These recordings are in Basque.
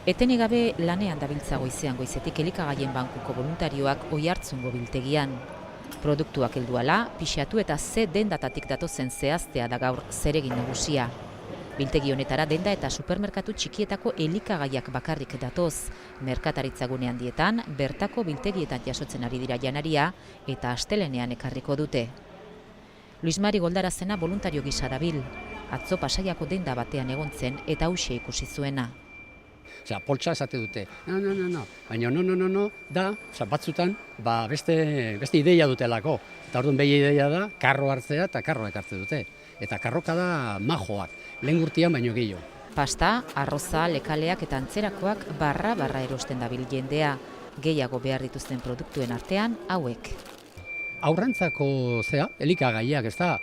Etenik gabe lanean dabiltza goizean goizetik elikagaien bankuko voluntarioak Oiartzungo biltegian. Produktuak helduala, pixatu eta ze dendatatik datozen zehaztea da gaur zeregin nagusia. Biltegi honetara denda eta supermerkatu txikietako elikagaiak bakarrik datoz. Merkataritza-gune handietan, bertako biltegietan jasotzen ari dira janaria eta astelenean ekarriko dute. Luis Mari Goldarazena voluntario gisa dabil. Atzo Pasaiako denda batean egon zen eta hauxe ikusi zuena. Poltsa esate dute, no, baina no, da, batzutan, beste ideia dutelako. Eta orduan behi ideia da, karro hartzea eta karroak hartze dute. Eta karroka da majoak, lehen urtean baino gehiago. Pasta, arroza, lekaleak eta antzerakoak barra erosten dabil jendea. Gehiago behar dituzten produktuen artean, hauek. Aurrantzako elikagaiak, ez da,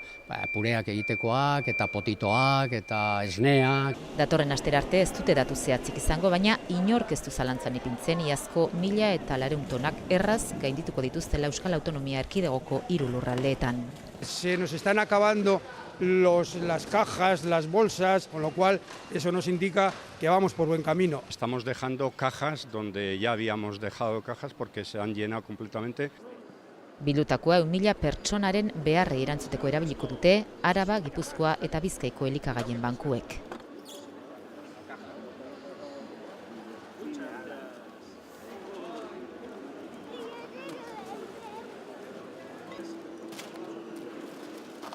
pureak egitekoak, eta potitoak, eta esneak. Datorren astera arte ez dute datu zehatzik izango, baina inork ez du zalantzan ipintzen iazko 1.200 tonak erraz gaindituko dituztela Euskal Autonomia Erkidegoko 3 lurraldeetan. Se nos están acabando las cajas, las bolsas, con lo cual eso nos indica que vamos por buen camino. Estamos dejando cajas donde ya habíamos dejado cajas porque se han llenado completamente. Bildutakoa 1.000 pertsonaren beharrei erantzuteko erabiliko dute Araba, Gipuzkoa eta Bizkaiko elikagaien bankuek.